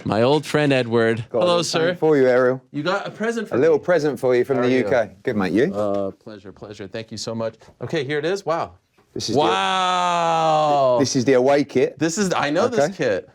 My old friend Edward. Hello, sir. For you, Ariel. You got a present for me. A little present for you from the UK. Good, mate. You? Pleasure. Thank you so much. Okay, here it is. Wow. This is this is the away kit. I know this kit.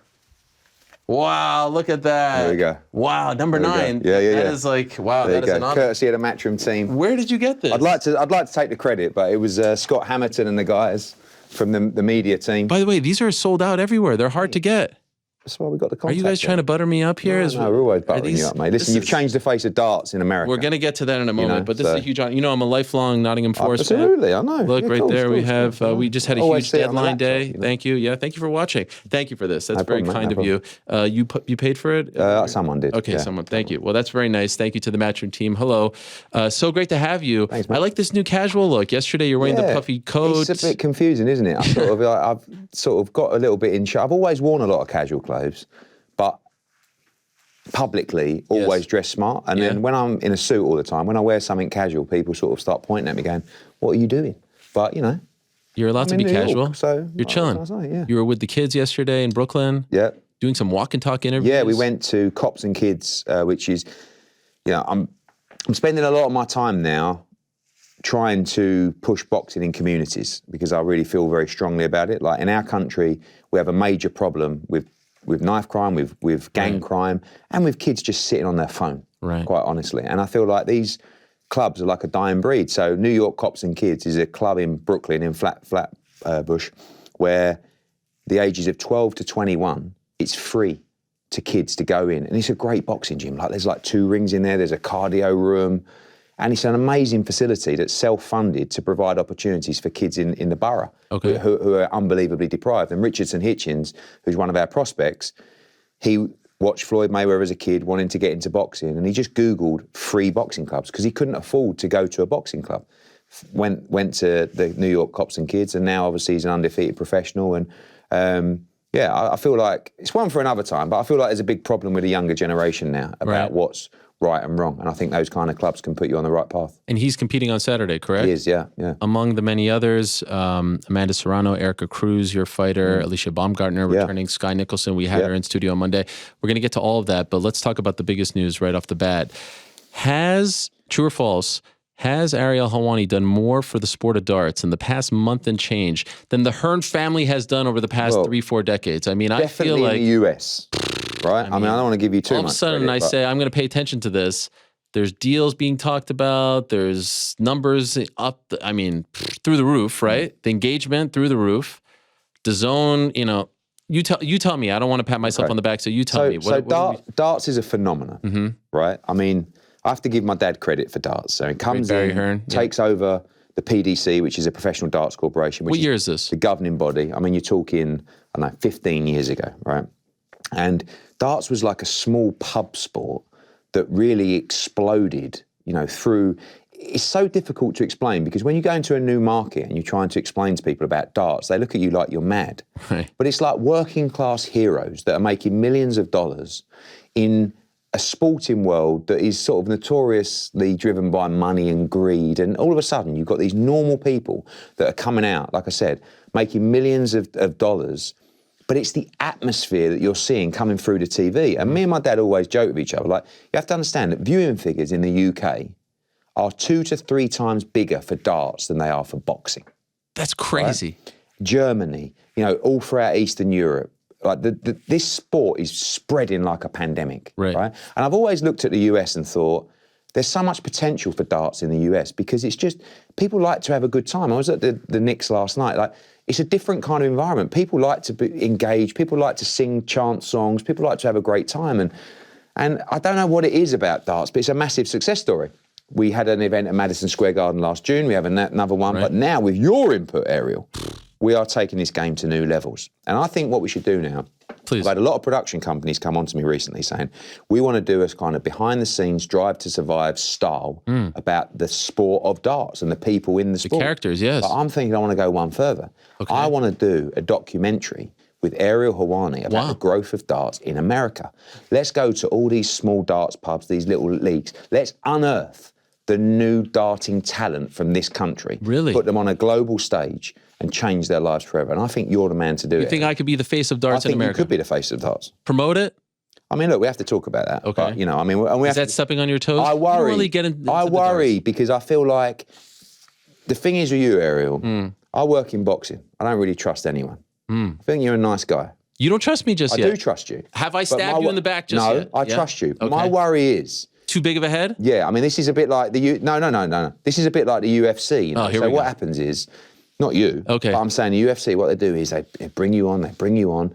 Wow, look at that. There we go. Wow, number 9. Yeah. That is like, wow, that is an honor. Courtesy of the Matchroom team. Where did you get this? I'd like to take the credit, but it was Scott Hamilton and the guys from the media team. By the way, these are sold out everywhere. They're hard to get. That's why we got the contact. Are you guys trying to butter me up here? No, we're always buttering you up, mate. Listen, you've changed the face of darts in America. We're going to get to that in a moment, but this is a huge honor. You know, I'm a lifelong Nottingham Forest fan. Absolutely, I know. Look, right there we have, we just had a huge deadline day. Thank you. Yeah, thank you for watching. Thank you for this. That's very kind of you. You paid for it? Someone did. Okay, someone. Thank you. Well, that's very nice. Thank you to the Matchroom team. Hello. So great to have you. Thanks, mate. I like this new casual look. Yesterday, you're wearing the puffy coat. It's a bit confusing, isn't it? I've sort of got a little bit in shock. I've always worn a lot of casual clothes, but publicly always dress smart. And then when I'm in a suit all the time, when I wear something casual, people sort of start pointing at me going, what are you doing? But, you know. You're allowed to be casual. So you're chilling. You were with the kids yesterday in Brooklyn. Yeah. Doing some walk and talk interviews. Yeah, we went to Cops and Kids, which is, you know, I'm spending a lot of my time now trying to push boxing in communities because I really feel very strongly about it. Like in our country, we have a major problem with knife crime, with gang crime, and with kids just sitting on their phone, quite honestly. And I feel like these clubs are like a dying breed. So New York Cops and Kids is a club in Brooklyn, in Flatbush, where the ages of 12 to 21, it's free to kids to go in. And it's a great boxing gym. Like there's like 2 rings in there, there's a cardio room, and it's an amazing facility that's self-funded to provide opportunities for kids in the borough who are unbelievably deprived. And Richardson Hitchens, who's one of our prospects, he watched Floyd Mayweather as a kid wanting to get into boxing, and he just Googled free boxing clubs because he couldn't afford to go to a boxing club. Went to the New York Cops and Kids, and now obviously he's an undefeated professional. And I feel like it's one for another time, but I feel like there's a big problem with the younger generation now about what's right and wrong. And I think those kind of clubs can put you on the right path. And he's competing on Saturday, correct? He is, yeah. Among the many others, Amanda Serrano, Erica Cruz, your fighter, Alicia Baumgartner returning, Sky Nicholson. We had her in studio on Monday. We're going to get to all of that, but let's talk about the biggest news right off the bat. True or false, has Ariel Helwani done more for the sport of darts in the past month and change than the Hearn family has done over the past 3-4 decades? I mean, I feel like... in the US. Right? I mean, I don't want to give you too much all of a sudden, credit, I say, I'm going to pay attention to this. There's deals being talked about. There's numbers up, through the roof, right? The engagement through the roof. DAZN, you know, you tell me. I don't want to pat myself on the back, so you tell me. Darts is a phenomenon, right? I mean, I have to give my dad credit for darts. So it comes in, Hearn, takes over the PDC, which is a professional darts corporation. What year is this? The governing body. I mean, you're talking, I don't know, 15 years ago, right? And darts was like a small pub sport that really exploded, you know, through... It's so difficult to explain because when you go into a new market and you're trying to explain to people about darts, they look at you like you're mad. Right. But it's like working class heroes that are making millions of dollars in a sporting world that is sort of notoriously driven by money and greed. And all of a sudden, you've got these normal people that are coming out, like I said, making millions of dollars. But it's the atmosphere that you're seeing coming through the TV. And me and my dad always joke with each other. Like, you have to understand that viewing figures in the UK are 2 to 3 times bigger for darts than they are for boxing. That's crazy. Right? Germany, you know, all throughout Eastern Europe. Like this sport is spreading like a pandemic, right? And I've always looked at the US and thought, there's so much potential for darts in the US because it's just, people like to have a good time. I was at the Knicks last night, like, it's a different kind of environment. People like to be engaged, people like to sing, chant songs, people like to have a great time. And I don't know what it is about darts, but it's a massive success story. We had an event at Madison Square Garden last June, we have another one, but now with your input, Ariel, we are taking this game to new levels. And I think what we should do now, I've had a lot of production companies come on to me recently saying, we want to do a kind of behind the scenes Drive to Survive style about the sport of darts and the people in the sport. The characters, yes. But I'm thinking I want to go one further. I want to do a documentary with Ariel Helwani about the growth of darts in America. Let's go to all these small darts pubs, these little leagues. Let's unearth the new darting talent from this country. Really? Put them on a global stage and change their lives forever. And I think you're the man to do it. You think I could be the face of darts in America? I think you could be the face of darts. Promote it? I mean, look, we have to talk about that. Okay. But, I mean, and we Is that stepping on your toes? I worry. You don't really get into I the worry darts. because I feel like the thing is with you, Ariel, I work in boxing. I don't really trust anyone. I think you're a nice guy. You don't trust me just I yet. do trust you. Have I stabbed you in the back just yet? No, I trust you. Okay. My worry is... Too big of a head? Yeah, I mean, this is a bit like No. This is a bit like the UFC. Oh, here so we go. what happens is, not you, Okay. but I'm saying the UFC, what they do is they bring you on,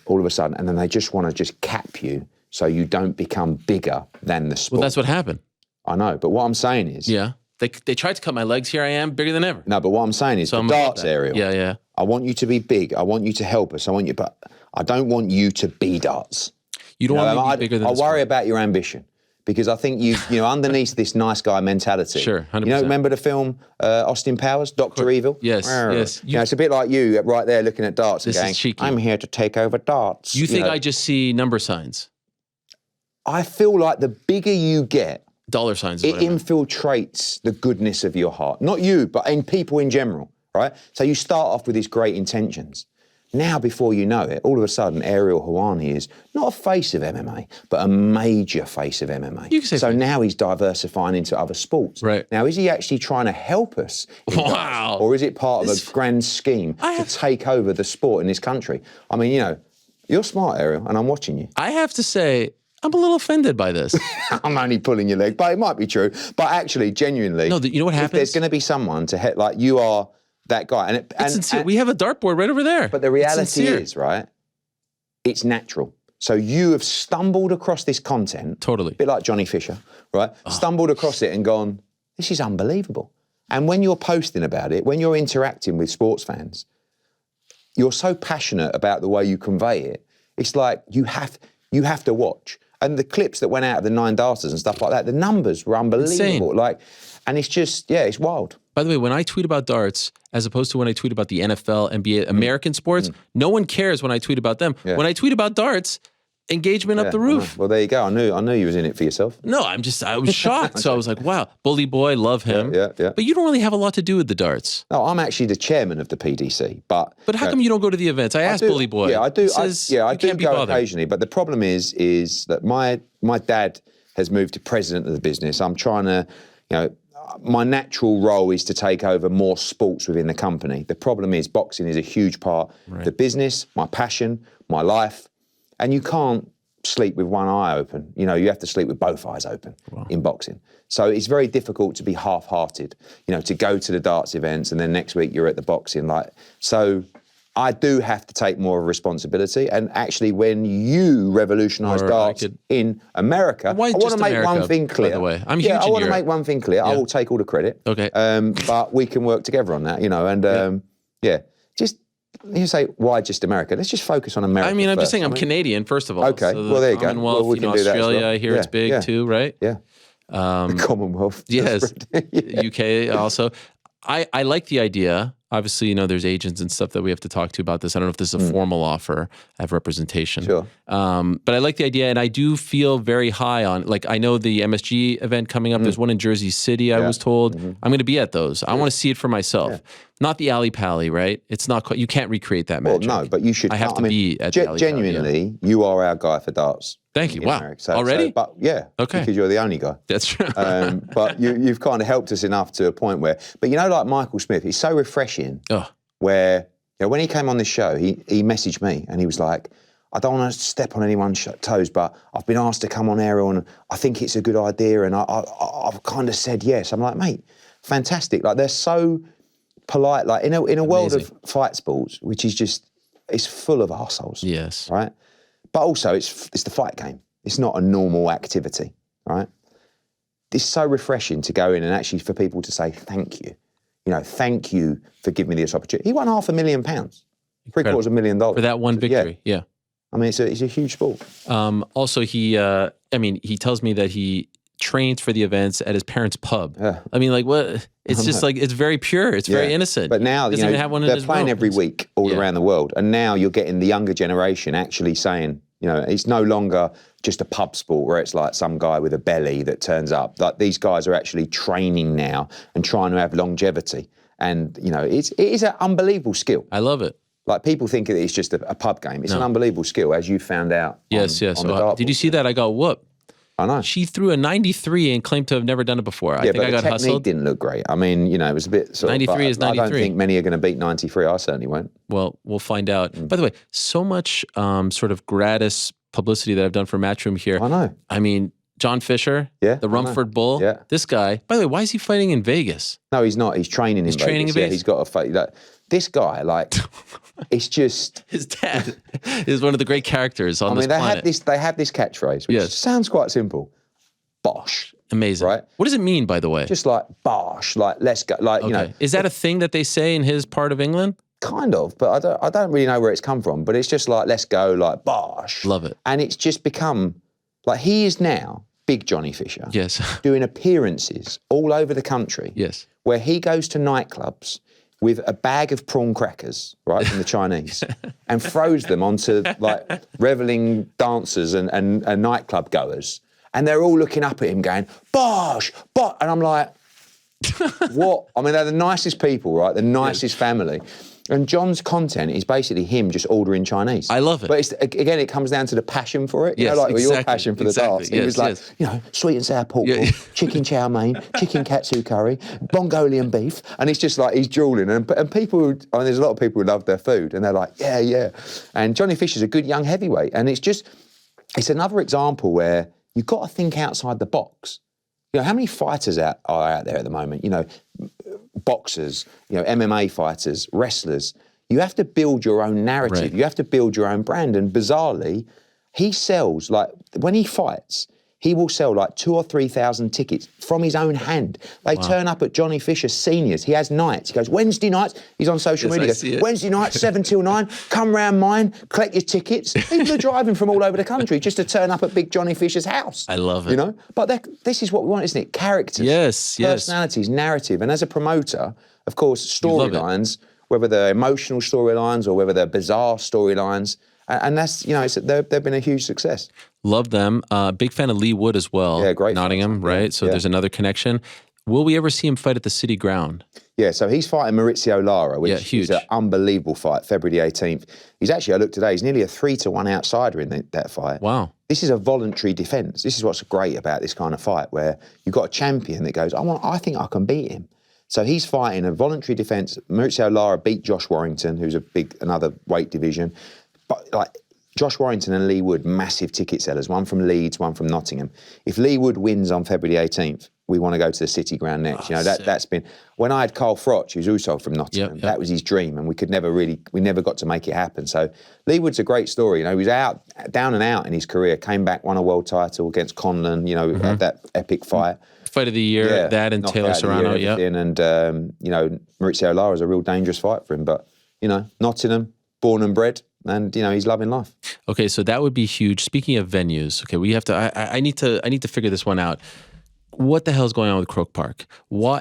all of a sudden, and then they just want to just cap you so you don't become bigger than the sport. Well, that's what happened. I know, but what I'm saying is... Yeah. They tried to cut my legs. Here I am, bigger than ever. No, but what I'm saying is So the I'm above darts that. area. Yeah. I want you to be big. I want you to help us. But I don't want you to be darts. You don't want me to be bigger than I the worry sport. about your ambition because I think underneath this nice guy mentality. Sure, 100%. Remember the film Austin Powers, Dr. Evil? Yes. It's a bit like you right there looking at darts and This is going, cheeky. I'm here to take over darts. You think I just see number signs? I feel like the bigger you get, Dollar signs. it infiltrates the goodness of your heart. Not you, but in people in general, right? So you start off with these great intentions. Now, before you know it, all of a sudden, Ariel Helwani is not a face of MMA, but a major face of MMA. You can say so face. now he's diversifying into other sports. Right. Now, is he actually trying to help us? Wow. Or is it part of a grand scheme to take over the sport in this country? I mean, you're smart, Ariel, and I'm watching you. I have to say, I'm a little offended by this. I'm only pulling your leg, but it might be true. But actually, genuinely, No, you know what if happens? there's going to be someone to like you are that guy, It's sincere. We have a dartboard right over there. But the reality is, right? It's natural. So you have stumbled across this content, Totally. a bit like Johnny Fisher, right? Stumbled across it and gone, this is unbelievable. And when you're posting about it, when you're interacting with sports fans, you're so passionate about the way you convey it. It's like you have to watch. And the clips that went out of the 9 darters and stuff like that, the numbers were unbelievable. Insane. And it's just, it's wild. By the way, when I tweet about darts, as opposed to when I tweet about the NFL, NBA, American sports, no one cares when I tweet about them. Yeah. When I tweet about darts, engagement up the roof. Well, there you go. I knew you was in it for yourself. No, I was shocked. So I was like, wow, bully boy, love him. Yeah. But you don't really have a lot to do with the darts. No, I'm actually the chairman of the PDC, but how come you don't go to the events? I asked bully boy. Yeah, I do. He says I you do can't be go bothered. occasionally, but the problem is that my dad has moved to president of the business. I'm trying to, my natural role is to take over more sports within the company. The problem is boxing is a huge part of the business, my passion, my life, and you can't sleep with one eye open. You have to sleep with both eyes open in boxing. So it's very difficult to be half-hearted, to go to the darts events and then next week you're at the boxing. So I do have to take more responsibility. And actually, when you revolutionise darts in America, Why I want just to make America, one thing clear. by the way? I'm huge I in want to Europe. make one thing clear. I will take all the credit. Okay. But we can work together on that, and just you say, why just America? Let's just focus on America. I mean, I'm just first. saying I'm Canadian, first of all. Okay, So well, there you go. Commonwealth, Well, we can do that as Australia, well. I hear it's big too, right? Yeah. The Commonwealth. Yes. UK also. I like the idea. Obviously, there's agents and stuff that we have to talk to about this. I don't know if this is a formal offer. I have representation. Sure. But I like the idea, and I do feel very high on, I know the MSG event coming up. There's one in Jersey City, I was told. I'm going to be at those. I want to see it for myself. Not the alley pally, right? It's not quite, you can't recreate that magic. Well, no, but you should. I have to be at the alley genuinely, you are our guy for darts. Thank you. Wow. America. Already? But yeah. Okay. Because you're the only guy. That's true. But you've kind of helped us enough to a point where, but like Michael Smith, he's so refreshing. Oh. Where when he came on this show, he messaged me and he was like, I don't want to step on anyone's toes, but I've been asked to come on Ariel and I think it's a good idea and I've kind of said yes. I'm like, mate, fantastic. They're so polite. In a world of fight sports, which is just, it's full of arseholes. Yes. Right? But also it's the fight game. It's not a normal activity, right? It's so refreshing to go in and actually for people to say thank you. Thank you for giving me this opportunity. He won £500,000, $750,000 for that one victory. Yeah. I mean, it's a huge sport. Also, he tells me that he trains for the events at his parents' pub. Yeah. I mean, what? It's just it's very pure. It's very innocent. But now, he doesn't even have one in they're his playing room. every week all around the world. And now you're getting the younger generation actually saying, it's no longer just a pub sport where it's like some guy with a belly that turns up. These guys are actually training now and trying to have longevity. And, it is an unbelievable skill. I love it. Like, people think that it's just a pub game. It's an unbelievable skill, as you found out. Yes. On the dartboard. Did you see that? I got whooped. I know. She threw a 93 and claimed to have never done it before. I think I got the technique hustled. didn't look great. I mean, you know, it was a bit sort 93 of, is 93. I don't think many are going to beat 93. I certainly won't. Well, we'll find out. By the way, so much sort of gratis publicity that I've done for Matchroom here. I know. I mean, John Fisher, the Rumford Bull. Yeah. This guy, by the way, why is he fighting in Vegas? No, he's not. He's training in Vegas. Training in Vegas? Yeah, he's got a fight. Like, this guy, like, it's just... His dad is one of the great characters on this planet. They have this catchphrase, which sounds quite simple. Bosh. Amazing. Right? What does it mean, by the way? Just like, bosh, like, let's go. Like, you know. Is that a thing that they say in his part of England? Kind of, but I don't really know where it's come from. But it's just like, let's go, like, bosh. Love it. And it's just become, like, he is now Big Johnny Fisher. Yes. Doing appearances all over the country. Yes. Where he goes to nightclubs with a bag of prawn crackers, right, from the Chinese, and throws them onto, like, revelling dancers and nightclub goers. And they're all looking up at him going, bosh, bosh. And I'm like, what? I mean, they're the nicest people, right? The nicest family. And John's content is basically him just ordering Chinese. I love it. But it's, again, it comes down to the passion for it. You know, like your passion for the darts. He was like, you know, sweet and sour pork, chicken chow mein, chicken katsu curry, Mongolian beef. And it's just like, he's drooling. And people, I mean, there's a lot of people who love their food. And they're like, yeah. And Johnny Fisher's a good young heavyweight. And it's another example where you've got to think outside the box. You know, how many fighters are out there at the moment? You know, boxers, you know, MMA fighters, wrestlers. You have to build your own narrative. Right. You have to build your own brand. And bizarrely, he sells, like, when he fights, he will sell like 2,000 or 3,000 tickets from his own hand. They turn up at Johnny Fisher Seniors. He has nights. He goes, Wednesday nights, he's on social media. He goes, Wednesday night, 7 till 9, come round mine, collect your tickets. People are driving from all over the country just to turn up at Big Johnny Fisher's house. I love it. You know? But this is what we want, isn't it? Characters. Yes. Personalities, narrative. And as a promoter, of course, storylines, whether they're emotional storylines or whether they're bizarre storylines, and that's, you know, they've been a huge success. Love them. Big fan of Lee Wood as well. Yeah, great. Nottingham, right? So there's another connection. Will we ever see him fight at the City Ground? Yeah, so he's fighting Maurizio Lara, which huge. is an unbelievable fight, February the 18th. He's actually, I looked today, he's nearly a 3-1 outsider in that fight. Wow. This is a voluntary defence. This is what's great about this kind of fight, where you've got a champion that goes, I think I can beat him. So he's fighting a voluntary defence. Maurizio Lara beat Josh Warrington, who's another weight division. But like, Josh Warrington and Lee Wood, massive ticket sellers, one from Leeds, one from Nottingham. If Lee Wood wins on February 18th, we want to go to the City Ground next. You know, that's been, when I had Carl Froch, who's also from Nottingham, that was his dream, and we never got to make it happen. So Lee Wood's a great story. You know, he was down and out in his career, came back, won a world title against Conlon, you know, had that epic fight. Fight of the year, that and Taylor Serrano, And, you know, Maurizio Lara is a real dangerous fight for him, but, you know, Nottingham, born and bred, and, you know, he's loving life. Okay, so that would be huge. Speaking of venues, okay, we have to, I need to figure this one out. What the hell is going on with Croke Park?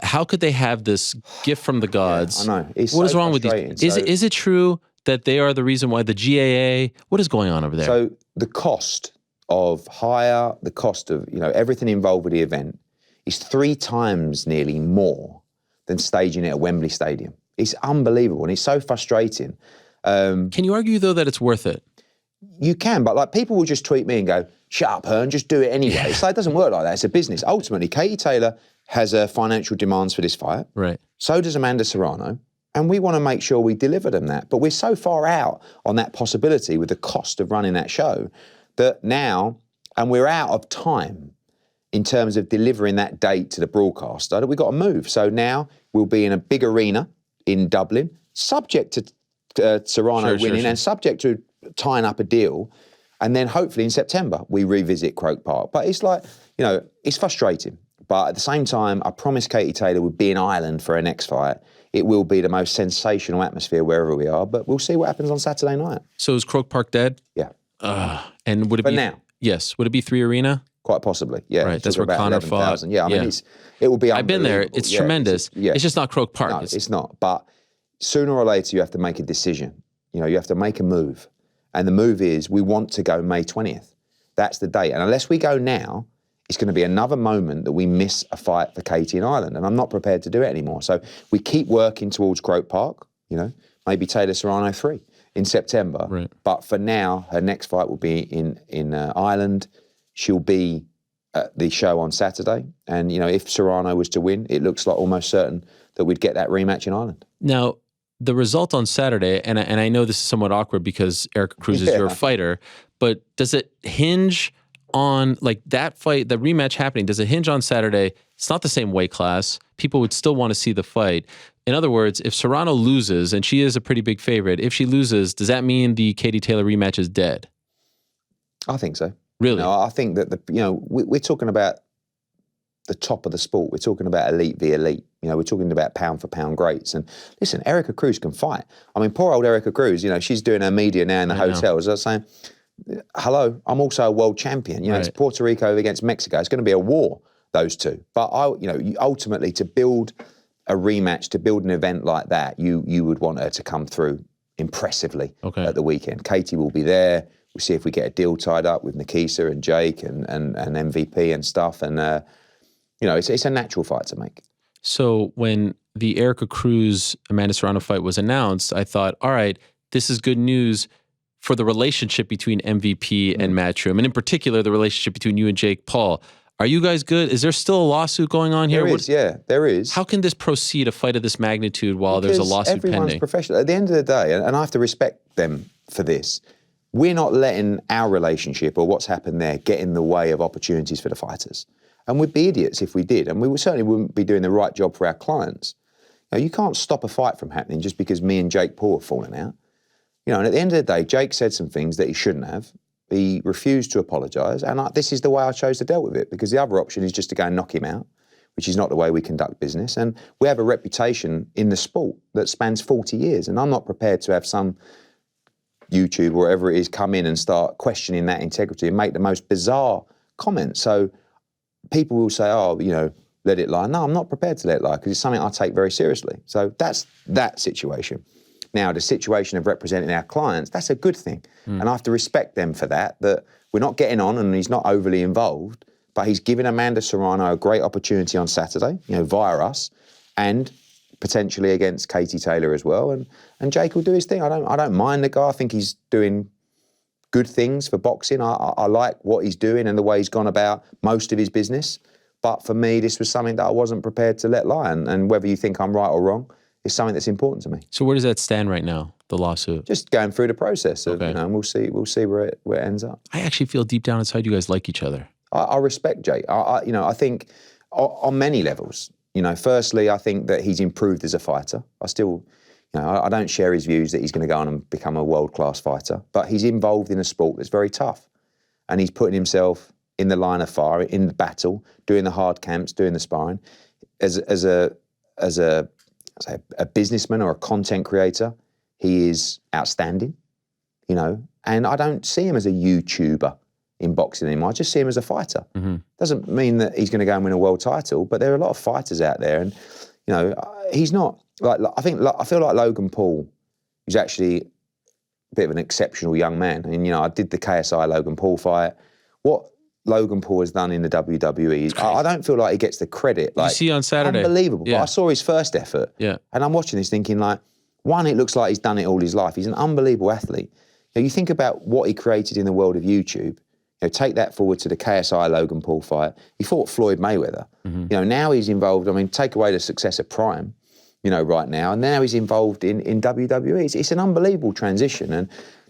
How could they have this gift from the gods? I know. What is wrong with these? Is it true that they are the reason why the GAA, what is going on over there? So the cost of hire, the cost of, you know, everything involved with the event is 3 times nearly more than staging it at Wembley Stadium. It's unbelievable, and it's so frustrating. Can you argue, though, that it's worth it? You can, but like, people will just tweet me and go, shut up, Hearn, just do it anyway. It's like, it doesn't work like that. It's a business. Ultimately, Katie Taylor has financial demands for this fight. Right. So does Amanda Serrano. And we want to make sure we deliver them that. But we're so far out on that possibility with the cost of running that show that now, and we're out of time in terms of delivering that date to the broadcaster, that we've got to move. So now we'll be in a big arena in Dublin, subject to Serrano winning and subject to tying up a deal. And then hopefully in September, we revisit Croke Park. But it's like, you know, it's frustrating. But at the same time, I promised Katie Taylor would be in Ireland for her next fight. It will be the most sensational atmosphere wherever we are. But we'll see what happens on Saturday night. So is Croke Park dead? Yeah. And would it be... now? Yes. Would it be 3 Arena? Quite possibly, yeah. Right, that's where Conor fought. Yeah, I mean, it will be unbelievable. I've been there. It's tremendous. It's just not Croke Park. No, it's not. But sooner or later, you have to make a decision. You know, you have to make a move. And the move is, we want to go May 20th. That's the date. And unless we go now, it's going to be another moment that we miss a fight for Katie in Ireland. And I'm not prepared to do it anymore. So we keep working towards Croke Park, you know, maybe Taylor Serrano 3. in September. Right. But for now, her next fight will be in Ireland. She'll be at the show on Saturday. And, if Serrano was to win, it looks like almost certain that we'd get that rematch in Ireland. Now, the result on Saturday, and I know this is somewhat awkward because Erica Cruz is your fighter, but does it hinge on, like, that fight, the rematch happening, does it hinge on Saturday? It's not the same weight class. People would still want to see the fight. In other words, if Serrano loses, and she is a pretty big favorite, if she loses, does that mean the Katie Taylor rematch is dead? I think so. Really? I think that, we're talking about the top of the sport. We're talking about elite v elite. We're talking about pound for pound greats. And listen, Erica Cruz can fight. I mean, poor old Erica Cruz, she's doing her media now in the hotels. I was saying, hello, I'm also a world champion. It's Puerto Rico against Mexico. It's going to be a war, those two. But ultimately, to build a rematch, to build an event like that, you would want her to come through impressively at the weekend. Katie will be there. We'll see if we get a deal tied up with Nikisa and Jake and MVP and stuff. And it's a natural fight to make. So when the Erica Cruz Amanda Serrano fight was announced, I thought, all right, this is good news for the relationship between MVP and Matchroom, and in particular, the relationship between you and Jake Paul. Are you guys good? Is there still a lawsuit going on here? There is. How can this proceed, a fight of this magnitude, while there's a lawsuit everyone's pending? Professional. At the end of the day, and I have to respect them for this, we're not letting our relationship or what's happened there get in the way of opportunities for the fighters. And we'd be idiots if we did. And we certainly wouldn't be doing the right job for our clients. You can't stop a fight from happening just because me and Jake Paul have fallen out. And at the end of the day, Jake said some things that he shouldn't have. He refused to apologise. And this is the way I chose to deal with it, because the other option is just to go and knock him out, which is not the way we conduct business. And we have a reputation in the sport that spans 40 years. And I'm not prepared to have some YouTube or whatever it is come in and start questioning that integrity and make the most bizarre comments. So people will say, let it lie. No, I'm not prepared to let it lie, because it's something I take very seriously. So that's that situation. Now, the situation of representing our clients, that's a good thing. And I have to respect them for that we're not getting on and he's not overly involved, but he's given Amanda Serrano a great opportunity on Saturday, via us, and potentially against Katie Taylor as well. And Jake will do his thing. I don't mind the guy. I think he's doing good things for boxing. I like what he's doing and the way he's gone about most of his business. But for me, this was something that I wasn't prepared to let lie. And whether you think I'm right or wrong, it's something that's important to me. So where does that stand right now, the lawsuit? Just going through the process of, and we'll see where it ends up. I actually feel deep down inside you guys like each other. I respect Jake. I think on many levels. Firstly, I think that he's improved as a fighter. I still, I don't share his views that he's going to go on and become a world-class fighter, but he's involved in a sport that's very tough. And he's putting himself in the line of fire, in the battle, doing the hard camps, doing the sparring. As a businessman or a content creator, he is outstanding, and I don't see him as a YouTuber in boxing anymore. I just see him as a fighter. Doesn't mean that he's going to go and win a world title, but there are a lot of fighters out there, and he's not like I feel like Logan Paul is actually a bit of an exceptional young man. And I did the KSI Logan Paul fight. What Logan Paul has done in the WWE, I don't feel like he gets the credit. Like, you see on Saturday, unbelievable. Yeah. But I saw his first effort, and I'm watching this thinking like, one, it looks like he's done it all his life. He's an unbelievable athlete. You think about what he created in the world of YouTube. Take that forward to the KSI Logan Paul fight. He fought Floyd Mayweather. Now he's involved. I mean, take away the success of Prime, right now, and now he's involved in WWE. It's an unbelievable transition, and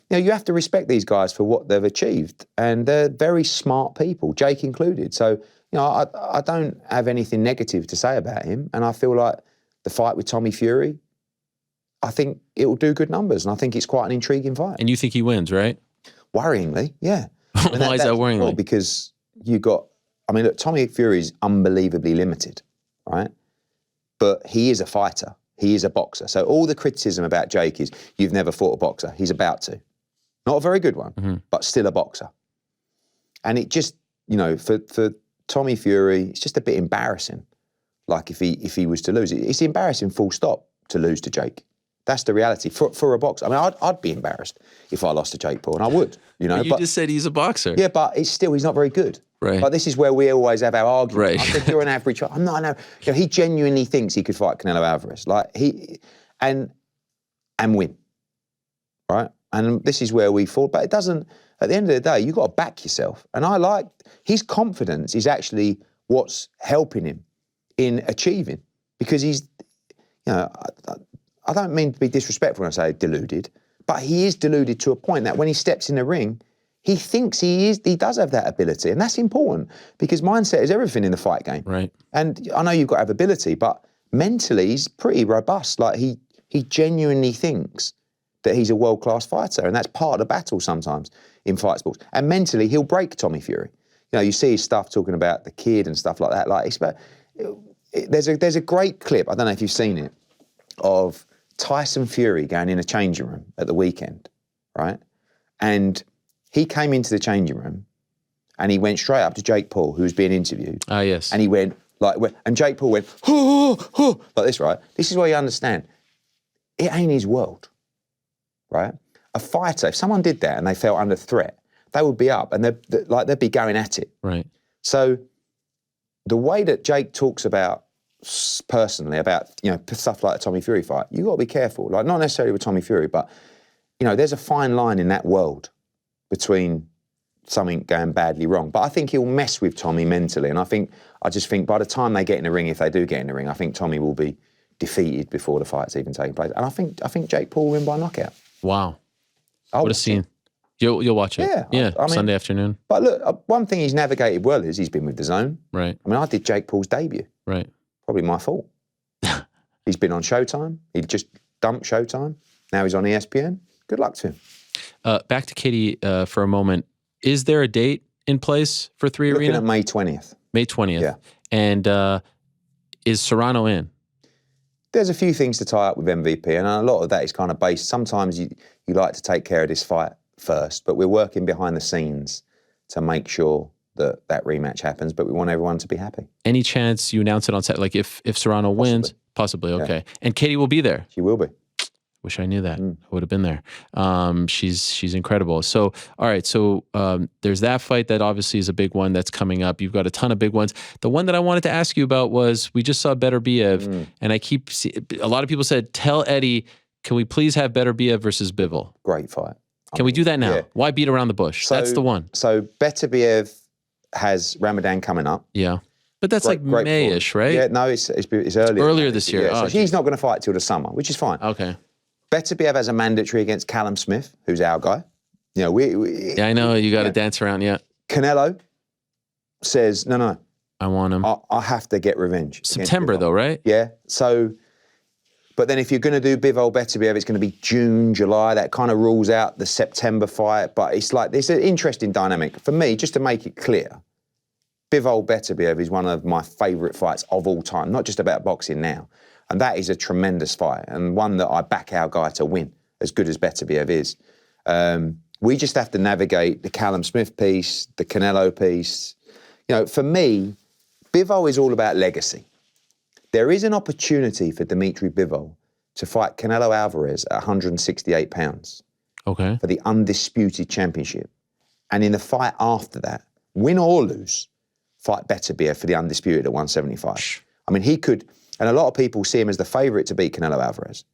you have to respect these guys for what they've achieved, and they're very smart people, Jake included. So, I don't have anything negative to say about him, and I feel like the fight with Tommy Fury, I think it will do good numbers, and I think it's quite an intriguing fight. And you think he wins, right? Worryingly, yeah. Why is that worryingly? Well, because look, Tommy Fury is unbelievably limited, right? But he is a fighter. He is a boxer. So all the criticism about Jake is, you've never fought a boxer. He's about to. Not a very good one, but still a boxer. And it just, for Tommy Fury, it's just a bit embarrassing. Like if he was to lose, it's embarrassing full stop to lose to Jake. That's the reality for a boxer. I mean, I'd be embarrassed if I lost to Jake Paul, and I would, But you just said he's a boxer. Yeah, but he's not very good. Right. But this is where we always have our argument. Right. I said, you're an average. I'm not. No. He genuinely thinks he could fight Canelo Alvarez, and win, right? And this is where we fall. But it doesn't, at the end of the day, you've got to back yourself. And I like, his confidence is actually what's helping him in achieving. Because he's, you know, I don't mean to be disrespectful when I say deluded, but he is deluded to a point that when he steps in the ring, he thinks he does have that ability. And that's important because mindset is everything in the fight game. Right. And I know you've got to have ability, but mentally he's pretty robust. Like he genuinely thinks that he's a world-class fighter, and that's part of the battle sometimes in fight sports. And mentally, he'll break Tommy Fury. You know, you see his stuff talking about the kid and stuff like that. Like, there's a great clip, I don't know if you've seen it, of Tyson Fury going in a changing room at the weekend, right? And he came into the changing room and he went straight up to Jake Paul, who was being interviewed. Ah, yes. And he went, and Jake Paul went, like this, right? This is where you understand, it ain't his world, right? A fighter, if someone did that and they felt under threat, they would be up and they'd be going at it. Right. So the way that Jake talks about personally about, you know, stuff like the Tommy Fury fight, you got to be careful. Like, not necessarily with Tommy Fury, but, you know, there's a fine line in that world between something going badly wrong. But I think he'll mess with Tommy mentally. And I just think by the time they get in the ring, if they do get in the ring, I think Tommy will be defeated before the fight's even taking place. And I think Jake Paul will win by knockout. Wow. What a scene. You'll watch it. Yeah. I mean, Sunday afternoon. But look, one thing he's navigated well is he's been with DAZN. Right. I mean, I did Jake Paul's debut. Right. Probably my fault. He's been on Showtime. He just dumped Showtime. Now he's on ESPN. Good luck to him. Back to Katie for a moment. Is there a date in place for 3 Arena? Looking at May 20th. May 20th. Yeah. And is Serrano in? There's a few things to tie up with MVP, and a lot of that is kind of based. Sometimes you like to take care of this fight first, but we're working behind the scenes to make sure that rematch happens, but we want everyone to be happy. Any chance you announce it on set? Like if Serrano wins? Possibly, okay. Yeah. And Katie will be there? She will be. Wish I knew that. I would have been there. She's incredible. So, all right. So there's that fight that obviously is a big one that's coming up. You've got a ton of big ones. The one that I wanted to ask you about was we just saw Beterbiev, and a lot of people said, tell Eddie, can we please have Beterbiev versus Bivol? Great fight. Can we do that now? Yeah. Why beat around the bush? That's the one. So Beterbiev has Ramadan coming up. Yeah. But that's like May-ish, right? Yeah, no, it's earlier. Earlier this year. Yeah, so he's not going to fight till the summer, which is fine. Okay. Beterbiev has a mandatory against Callum Smith, who's our guy. You know, yeah, I know you got to dance around. Yeah. Canelo says, no, I want him. I have to get revenge. September though, right? Yeah. So, but then if you're going to do Bivol Beterbiev, it's going to be June, July. That kind of rules out the September fight. But it's like, it's an interesting dynamic. For me, just to make it clear, Bivol Beterbiev is one of my favourite fights of all time, not just about boxing now. And that is a tremendous fight, and one that I back our guy to win, as good as Beterbiev is. We just have to navigate the Callum Smith piece, the Canelo piece. You know, for me, Bivol is all about legacy. There is an opportunity for Dmitry Bivol to fight Canelo Alvarez at 168 pounds. Okay. For the undisputed championship. And in the fight after that, win or lose, fight Beterbiev for the undisputed at 175. I mean, he could, and a lot of people see him as the favourite to beat Canelo Alvarez.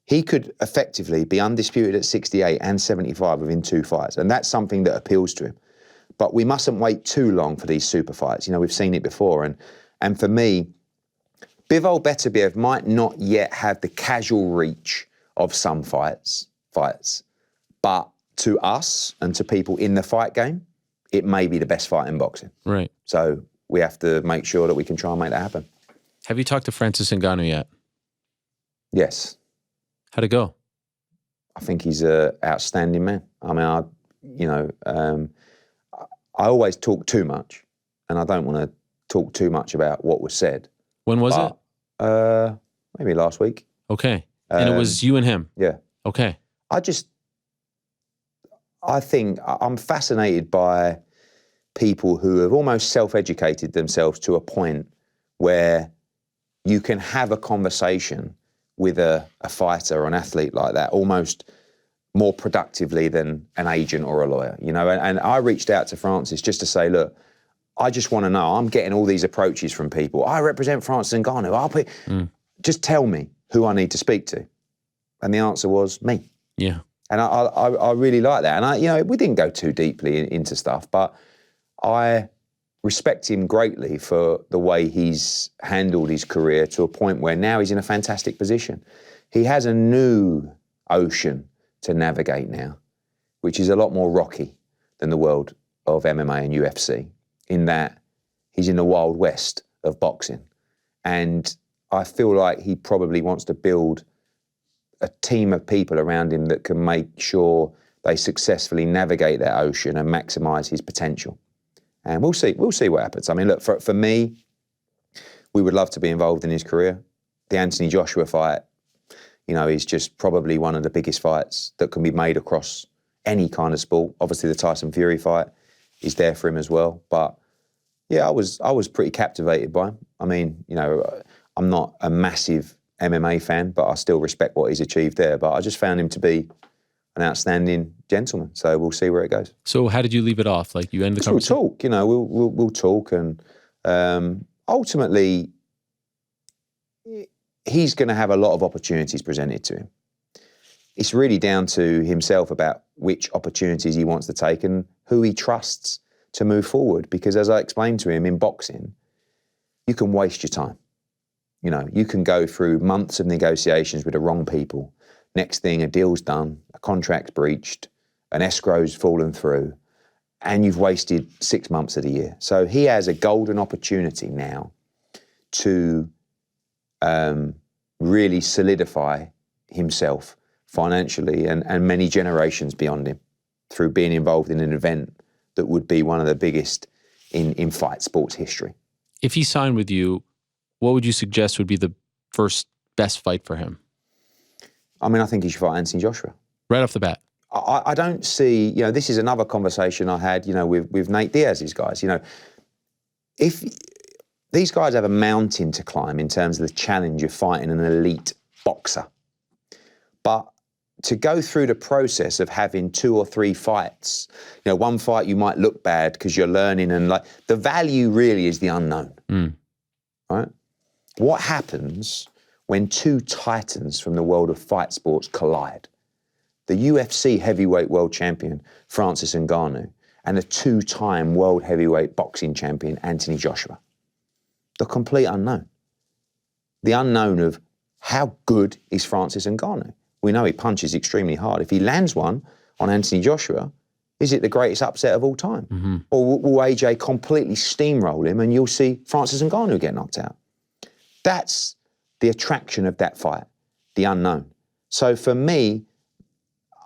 He could effectively be undisputed at 68 and 75 within 2 fights, and that's something that appeals to him. But we mustn't wait too long for these super fights. You know, we've seen it before, and for me, Bivol Beterbiev might not yet have the casual reach of some fights, but to us and to people in the fight game, it may be the best fight in boxing. Right. So we have to make sure that we can try and make that happen. Have you talked to Francis Ngannou yet? Yes. How'd it go? I think he's an outstanding man. I mean, I always talk too much, and I don't want to talk too much about what was said. When was it? Maybe last week. Okay. And it was you and him? Yeah. Okay. I think I'm fascinated by people who have almost self-educated themselves to a point where you can have a conversation with a fighter or an athlete like that almost more productively than an agent or a lawyer, you know? And I reached out to Francis just to say, look, I just want to know, I'm getting all these approaches from people. I represent Francis Ngannou. Just tell me who I need to speak to. And the answer was me. Yeah. And I really like that. And we didn't go too deeply into stuff, but I respect him greatly for the way he's handled his career to a point where now he's in a fantastic position. He has a new ocean to navigate now, which is a lot more rocky than the world of MMA and UFC, in that he's in the Wild West of boxing. And I feel like he probably wants to build a team of people around him that can make sure they successfully navigate that ocean and maximise his potential. And we'll see what happens. I mean, look, for me, we would love to be involved in his career. The Anthony Joshua fight, is just probably one of the biggest fights that can be made across any kind of sport. Obviously, the Tyson Fury fight is there for him as well. But yeah, I was pretty captivated by him. I mean, I'm not a massive MMA fan, but I still respect what he's achieved there. But I just found him to be an outstanding gentleman. So we'll see where it goes. So how did you leave it off? Like, you end the conversation? We'll talk, and ultimately, he's going to have a lot of opportunities presented to him. It's really down to himself about which opportunities he wants to take and who he trusts to move forward. Because as I explained to him, in boxing, you can waste your time. You can go through months of negotiations with the wrong people. Next thing, a deal's done, a contract's breached, an escrow's fallen through, and you've wasted 6 months of the year. So he has a golden opportunity now to really solidify himself financially and many generations beyond him through being involved in an event that would be one of the biggest in fight sports history. If he signed with you, what would you suggest would be the first best fight for him? I mean, I think he should fight Anthony Joshua. Right off the bat? I don't see, this is another conversation I had, with Nate Diaz's guys. If these guys have a mountain to climb in terms of the challenge of fighting an elite boxer, but to go through the process of having 2 or 3 fights, one fight you might look bad because you're learning, and the value really is the unknown, right? What happens when 2 titans from the world of fight sports collide? The UFC heavyweight world champion, Francis Ngannou, and the 2-time world heavyweight boxing champion, Anthony Joshua. The complete unknown. The unknown of how good is Francis Ngannou. We know he punches extremely hard. If he lands one on Anthony Joshua, is it the greatest upset of all time? Mm-hmm. Or will AJ completely steamroll him and you'll see Francis Ngannou get knocked out? That's the attraction of that fight, the unknown. So for me,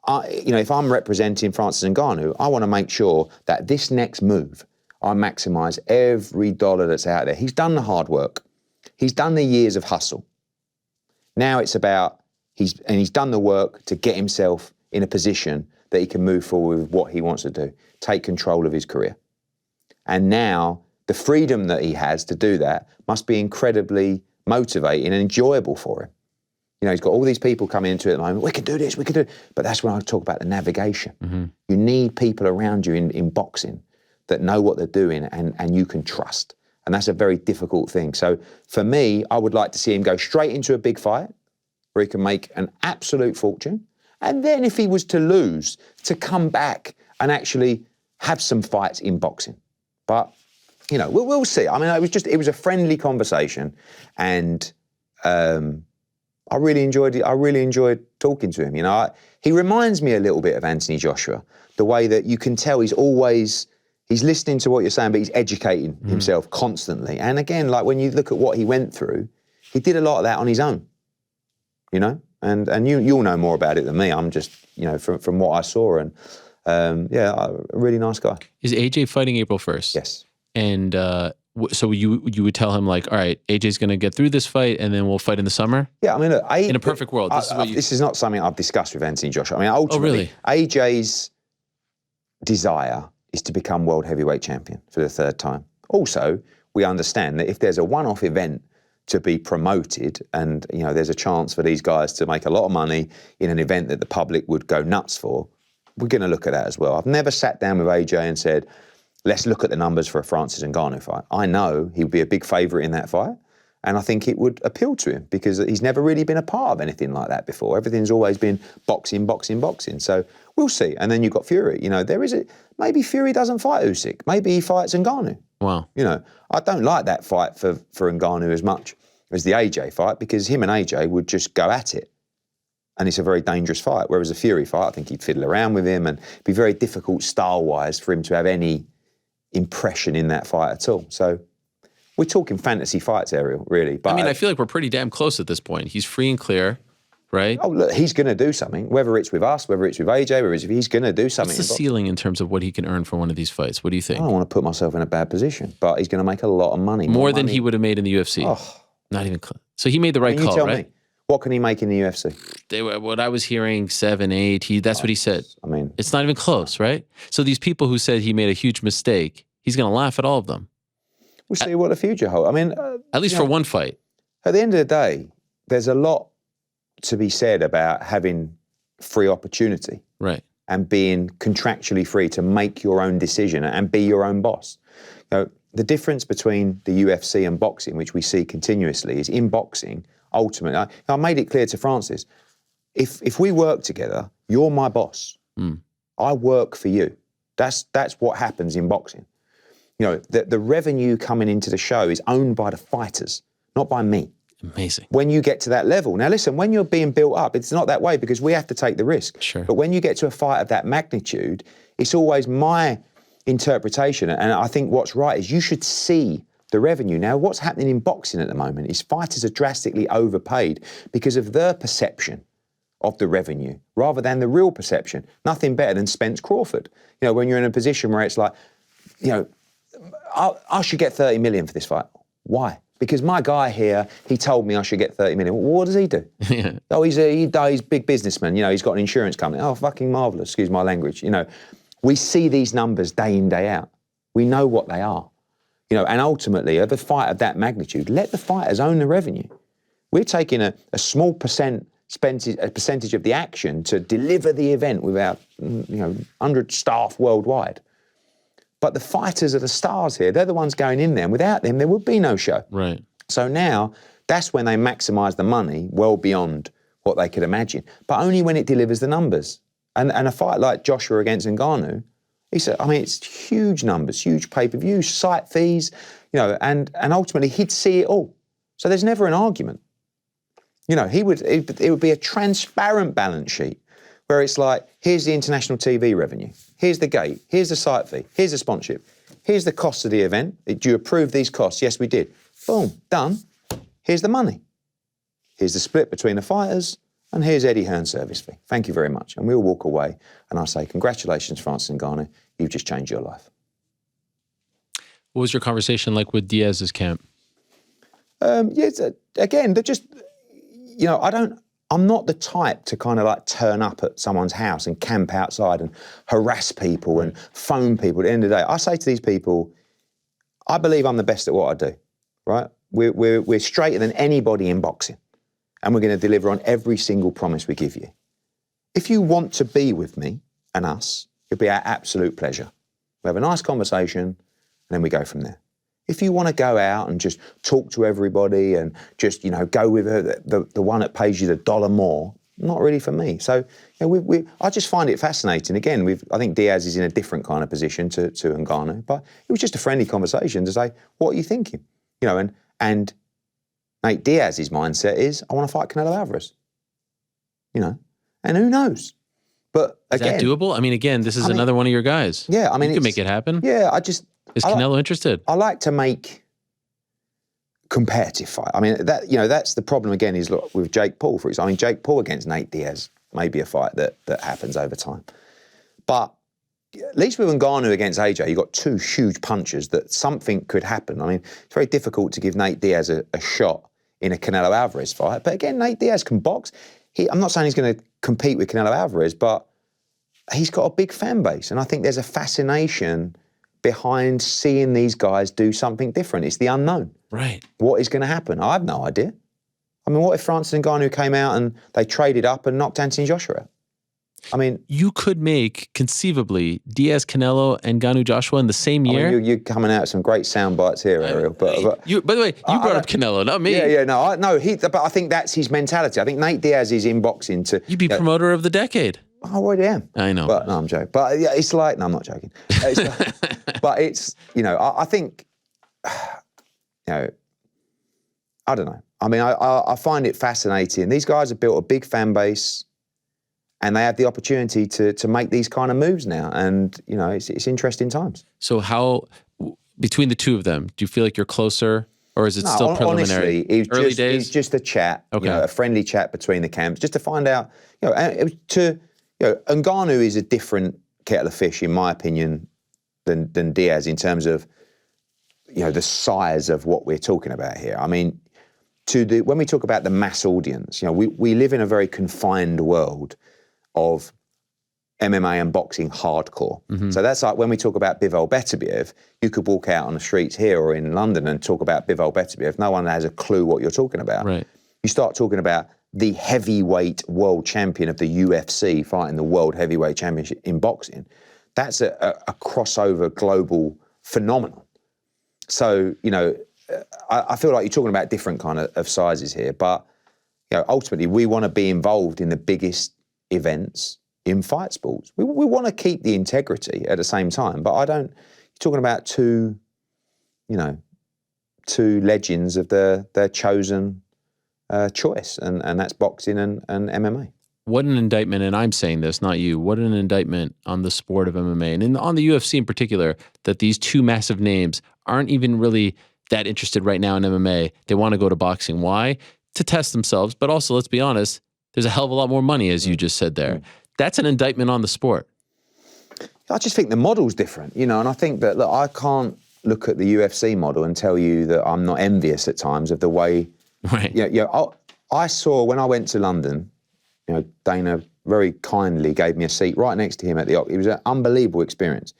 if I'm representing Francis Ngannou, I want to make sure that this next move, I maximise every dollar that's out there. He's done the hard work. He's done the years of hustle. Now it's about, he's done the work to get himself in a position that he can move forward with what he wants to do, take control of his career. And now the freedom that he has to do that must be incredibly motivating and enjoyable for him. He's got all these people coming into it at the moment. We can do this, we can do it. But that's when I talk about the navigation. Mm-hmm. You need people around you in boxing that know what they're doing and you can trust. And that's a very difficult thing. So for me, I would like to see him go straight into a big fight where he can make an absolute fortune. And then if he was to lose, to come back and actually have some fights in boxing. But, we'll see. I mean, it was a friendly conversation, and I really enjoyed it. I really enjoyed talking to him. He reminds me a little bit of Anthony Joshua, the way that you can tell he's listening to what you're saying, but he's educating himself constantly. And again, like when you look at what he went through, he did a lot of that on his own, and you'll know more about it than me. I'm just, from what I saw, and a really nice guy. Is AJ fighting April 1st? Yes. And so you would tell him, like, all right, AJ's going to get through this fight and then we'll fight in the summer? Yeah, I mean, look, in a perfect world, this is not something I've discussed with Anthony Joshua. I mean, ultimately, AJ's desire is to become world heavyweight champion for the 3rd time. Also, we understand that if there's a one-off event to be promoted and, there's a chance for these guys to make a lot of money in an event that the public would go nuts for, we're going to look at that as well. I've never sat down with AJ and said, let's look at the numbers for a Francis Ngannou fight. I know he'll be a big favourite in that fight, And I think it would appeal to him because he's never really been a part of anything like that before. Everything's always been boxing, boxing, boxing. So we'll see. And then you've got Fury. You know, maybe Fury doesn't fight Usyk. Maybe he fights Ngannou. Wow. You know, I don't like that fight for Ngannou as much as the AJ fight because him and AJ would just go at it. And it's a very dangerous fight. Whereas a Fury fight, I think he'd fiddle around with him and it'd be very difficult style-wise for him to have any impression in that fight at all. So we're talking fantasy fights, Ariel, really. But I mean, I feel like we're pretty damn close at this point. He's free and clear, right? Oh, look, he's going to do something, whether it's with us, whether it's with AJ, whether it's, he's going to do something. What's the ceiling in terms of what he can earn for one of these fights? What do you think? I don't want to put myself in a bad position, but he's going to make a lot of money. More than he would have made in the UFC? Oh. Not even close. So he made the right call, right? Me, what can he make in the UFC? What I was hearing, 7, 8, that's what he said. I mean, it's not even close, right? So these people who said he made a huge mistake, he's going to laugh at all of them. We'll see what the future holds. I mean, at least for one fight. At the end of the day, there's a lot to be said about having free opportunity, right? And being contractually free to make your own decision and be your own boss. You know, the difference between the UFC and boxing, which we see continuously, is in boxing. Ultimately, I made it clear to Francis: if we work together, you're my boss. I work for you. That's what happens in boxing. You know, the revenue coming into the show is owned by the fighters, not by me. Amazing. When you get to that level. Now, listen, when you're being built up, it's not that way because we have to take the risk. Sure. But when you get to a fight of that magnitude, it's always my interpretation. And I think what's right is you should see the revenue. Now, what's happening in boxing at the moment is fighters are drastically overpaid because of their perception of the revenue rather than the real perception. Nothing better than Spence Crawford. You know, when you're in a position where it's like, you know, I should get 30 million for this fight. Why? Because my guy here, he told me I should get 30 million. Well, what does he do? Yeah. Oh, he's a big businessman. You know, he's got an insurance company. Oh, fucking marvellous, excuse my language. You know, we see these numbers day in, day out. We know what they are. You know, and ultimately, of a fight of that magnitude, let the fighters own the revenue. We're taking a small percentage of the action to deliver the event with our, 100 staff worldwide. But the fighters are the stars here. They're the ones going in there. And without them, there would be no show. Right. So now, that's when they maximise the money well beyond what they could imagine. But only when it delivers the numbers. And a fight like Joshua against Ngannou, it's huge numbers, huge pay-per-views, site fees, and ultimately he'd see it all. So there's never an argument. You know, it would be a transparent balance sheet where it's like, here's the international TV revenue, here's the gate, here's the site fee, here's the sponsorship, here's the cost of the event. Do you approve these costs? Yes, we did. Boom, done. Here's the money. Here's the split between the fighters, and here's Eddie Hearn's service fee. Thank you very much. And we'll walk away, and I'll say, congratulations, Francis Ngannou, you've just changed your life. What was your conversation like with Diaz's camp? Again, they're just, I'm not the type to kind of like turn up at someone's house and camp outside and harass people and phone people. At the end of the day, I say to these people, I believe I'm the best at what I do, right? We're straighter than anybody in boxing, and we're going to deliver on every single promise we give you. If you want to be with me and us, it'll be our absolute pleasure. We have a nice conversation, and then we go from there. If you want to go out and just talk to everybody and just, go with the one that pays you the dollar more, not really for me. So, I just find it fascinating. Again, I think Diaz is in a different kind of position to Ngannou, but it was just a friendly conversation to say, what are you thinking? And Nate Diaz's mindset is, I want to fight Canelo Alvarez. And who knows? But again, is that doable? I mean, again, this is another one of your guys. Yeah, you can make it happen. Yeah, Is Canelo interested? I like to make competitive fight. I mean, that's the problem again is look, with Jake Paul, for example. I mean, Jake Paul against Nate Diaz may be a fight that happens over time. But at least with Ngannou against AJ, you've got two huge punches that something could happen. I mean, it's very difficult to give Nate Diaz a shot in a Canelo Alvarez fight. But again, Nate Diaz can box. I'm not saying he's going to compete with Canelo Alvarez, but he's got a big fan base. And I think there's a fascination behind seeing these guys do something different. It's the unknown. Right. What is going to happen? I have no idea. I mean, what if Francis Ngannou came out and they traded up and knocked Anthony Joshua out? I mean, you could make conceivably Diaz, Canelo, and Ngannou, Joshua in the same year. I mean, you're coming out with some great sound bites here, Ariel. But by the way, you brought up Canelo, not me. Yeah, but I think that's his mentality. I think Nate Diaz is in boxing to. You'd be promoter of the decade. I already am. I know. But no, I'm joking. But yeah, it's like, no, I'm not joking. But it's, I think, I don't know. I mean, I find it fascinating. These guys have built a big fan base, and they have the opportunity to make these kind of moves now. And, it's interesting times. So how, between the two of them, do you feel like you're closer, or is it still preliminary? Honestly, early days? It's just a chat, okay. A friendly chat between the camps, just to find out, Ngannou is a different kettle of fish, in my opinion, than Diaz in terms of, the size of what we're talking about here. I mean, when we talk about the mass audience, we live in a very confined world of MMA and boxing hardcore. Mm-hmm. So that's like when we talk about Bivol Beterbiev, you could walk out on the streets here or in London and talk about Bivol Beterbiev. No one has a clue what you're talking about. Right. You start talking about the heavyweight world champion of the UFC fighting the world heavyweight championship in boxing. That's a crossover global phenomenon. So, I feel like you're talking about different kind of sizes here, but ultimately we want to be involved in the biggest events in fight sports. We want to keep the integrity at the same time, but you're talking about two legends of their chosen choice, and that's boxing and MMA. What an indictment, and I'm saying this, not you, what an indictment on the sport of MMA, and on the UFC in particular, that these two massive names aren't even really that interested right now in MMA. They want to go to boxing. Why? To test themselves, but also, let's be honest, there's a hell of a lot more money, as you just said there. That's an indictment on the sport. I just think the model's different, and I think that, look, I can't look at the UFC model and tell you that I'm not envious at times of the way, right. I saw when I went to London, Dana very kindly gave me a seat right next to him at the It was an unbelievable experience.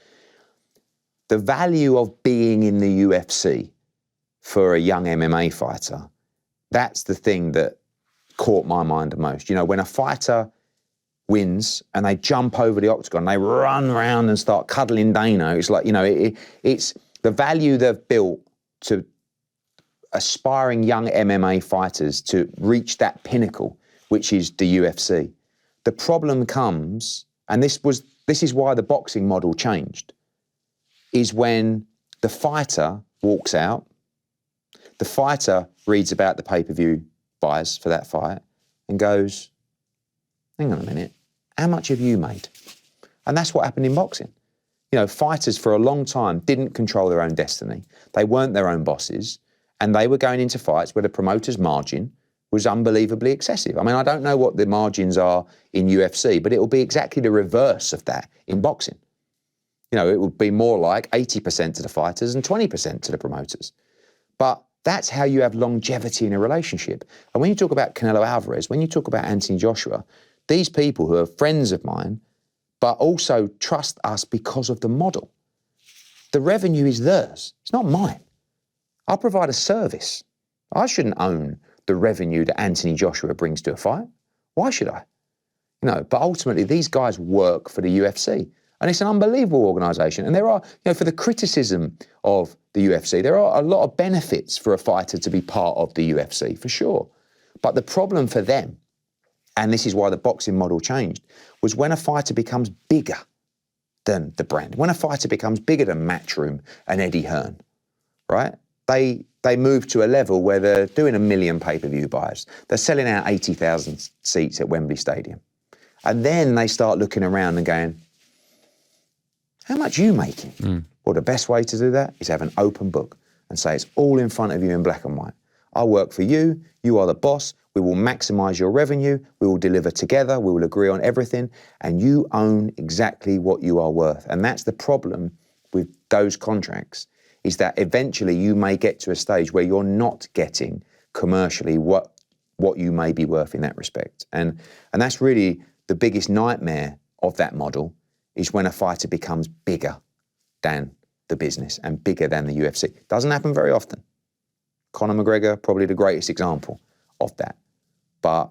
The value of being in the UFC for a young MMA fighter, that's the thing that caught my mind the most. When a fighter wins and they jump over the octagon, they run around and start cuddling Dana. It's like, it's the value they've built to aspiring young MMA fighters to reach that pinnacle, which is the UFC. The problem comes, and this is why the boxing model changed, is when the fighter walks out, the fighter reads about the pay-per-view buys for that fight and goes, hang on a minute, how much have you made? And that's what happened in boxing. Fighters for a long time didn't control their own destiny. They weren't their own bosses, and they were going into fights where the promoter's margin was unbelievably excessive. I mean, I don't know what the margins are in UFC, but it will be exactly the reverse of that in boxing. It would be more like 80% to the fighters and 20% to the promoters. But that's how you have longevity in a relationship. And when you talk about Canelo Alvarez, when you talk about Anthony Joshua, these people who are friends of mine, but also trust us because of the model. The revenue is theirs. It's not mine. I provide a service. I shouldn't own the revenue that Anthony Joshua brings to a fight. Why should I? But ultimately these guys work for the UFC, and it's an unbelievable organisation. And there are, for the criticism of the UFC, there are a lot of benefits for a fighter to be part of the UFC, for sure. But the problem for them, and this is why the boxing model changed, was when a fighter becomes bigger than the brand, when a fighter becomes bigger than Matchroom and Eddie Hearn, right? They move to a level where they're doing 1 million pay-per-view buys. They're selling out 80,000 seats at Wembley Stadium. And then they start looking around and going, how much are you making? Well, the best way to do that is have an open book and say it's all in front of you in black and white. I work for you, you are the boss, we will maximise your revenue, we will deliver together, we will agree on everything, and you own exactly what you are worth. And that's the problem with those contracts, is that eventually you may get to a stage where you're not getting commercially what you may be worth in that respect. And that's really the biggest nightmare of that model, is when a fighter becomes bigger than the business and bigger than the UFC. Doesn't happen very often. Conor McGregor, probably the greatest example of that. But,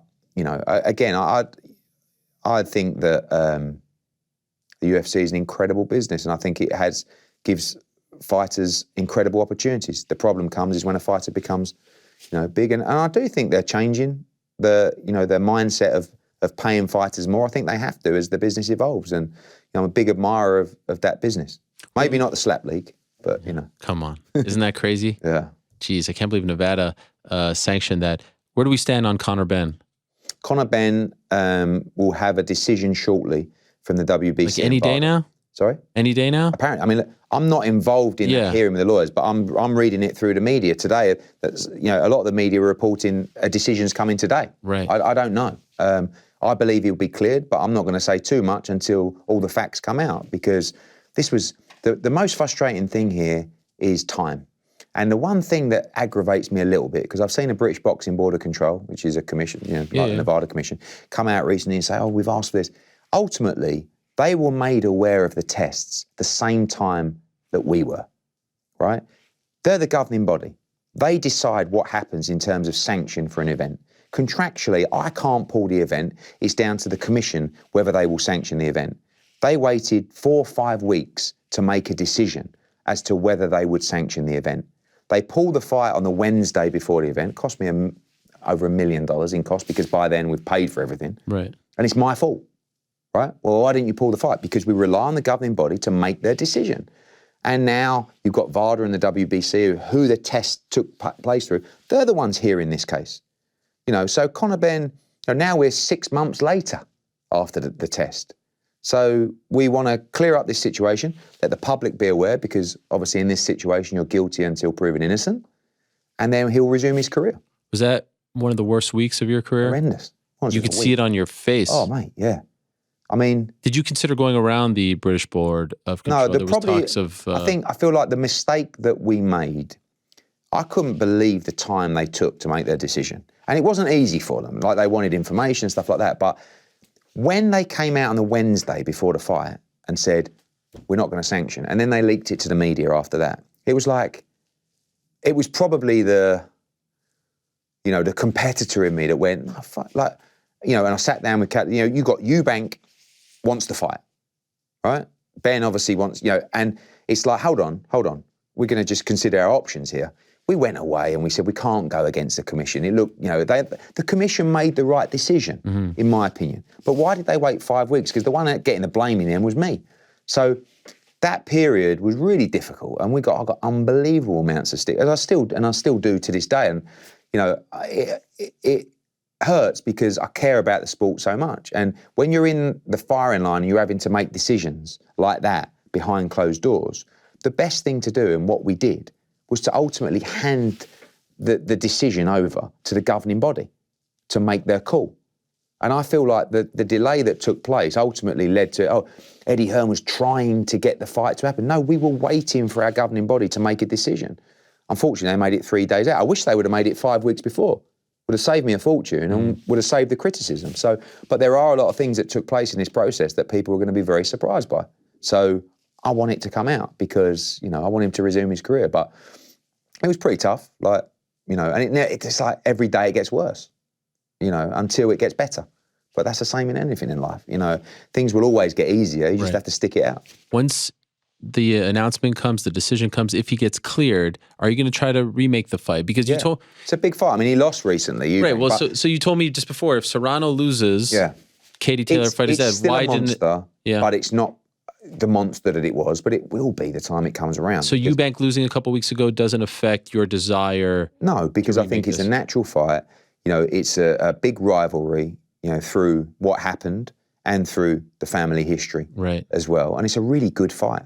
again, I I think that the UFC is an incredible business, and I think it gives fighters incredible opportunities. The problem comes is when a fighter becomes, big, and I do think they're changing their mindset of paying fighters more. I think they have to as the business evolves, and I'm a big admirer of that business. Maybe not the slap league, but Come on, isn't that crazy? Yeah. Jeez, I can't believe Nevada sanctioned that. Where do we stand on Conor Benn? Conor Benn will have a decision shortly from the WBC. Like any day now? Sorry? Any day now? Apparently. I mean, I'm not involved in that hearing with the lawyers, but I'm reading it through the media today. That's, a lot of the media are reporting a decision's coming today. Right. I don't know. I believe he'll be cleared, but I'm not going to say too much until all the facts come out, because this was the most frustrating thing here is time. And the one thing that aggravates me a little bit, because I've seen a British Boxing Board of Control, which is a commission, the Nevada Commission, come out recently and say, oh, we've asked for this. Ultimately, they were made aware of the tests the same time that we were, right? They're the governing body. They decide what happens in terms of sanction for an event. Contractually, I can't pull the event. It's down to the commission whether they will sanction the event. They waited 4 or 5 weeks to make a decision as to whether they would sanction the event. They pulled the fight on the Wednesday before the event. Cost me over $1 million in cost, because by then we've paid for everything. Right. And it's my fault. Right? Well, why didn't you pull the fight? Because we rely on the governing body to make their decision. And now you've got VADA and the WBC, who the test took place through. They're the ones hearing this case. So Conor Benn, now we're 6 months later after the test. So we want to clear up this situation, let the public be aware, because obviously in this situation you're guilty until proven innocent, and then he'll resume his career. Was that one of the worst weeks of your career? Horrendous. You could see it on your face. Oh, mate, yeah. I mean, did you consider going around the British Board of Control? No, there was talks of. I feel like the mistake that we made, I couldn't believe the time they took to make their decision, and it wasn't easy for them. Like, they wanted information and stuff like that. But when they came out on the Wednesday before the fight and said we're not going to sanction, and then they leaked it to the media after that, it was probably the competitor in me that went, oh, fuck, and I sat down with Kat. You got Eubank wants to fight, right? Ben obviously wants, and it's like, hold on. We're going to just consider our options here. We went away and we said we can't go against the commission. It looked, the commission made the right decision, in my opinion. But why did they wait 5 weeks? Because the one getting the blame in the end was me. So that period was really difficult, and I got unbelievable amounts of stick, and I still do to this day. And it hurts because I care about the sport so much. And when you're in the firing line and you're having to make decisions like that behind closed doors, the best thing to do, and what we did, was to ultimately hand the decision over to the governing body to make their call. And I feel like the delay that took place ultimately led to, Eddie Hearn was trying to get the fight to happen. No, we were waiting for our governing body to make a decision. Unfortunately, they made it 3 days out. I wish they would have made it 5 weeks before. Would have saved me a fortune and would have saved the criticism. So, but there are a lot of things that took place in this process that people are going to be very surprised by. So I want it to come out because, I want him to resume his career. But it was pretty tough, and it's like every day it gets worse, until it gets better. But that's the same in anything in life. Things will always get easier. You just have to stick it out. Once the announcement comes, the decision comes, if he gets cleared, are you going to try to remake the fight? Because you told... It's a big fight. I mean, he lost recently. Right, well, so you told me just before, if Serrano loses, Katie Taylor fight is dead. Why didn't it... But it's not the monster that it was, but it will be the time it comes around. So Eubank losing a couple of weeks ago doesn't affect your desire? No, because I think it's a natural fight. It's a big rivalry, through what happened and through the family history as well. And it's a really good fight.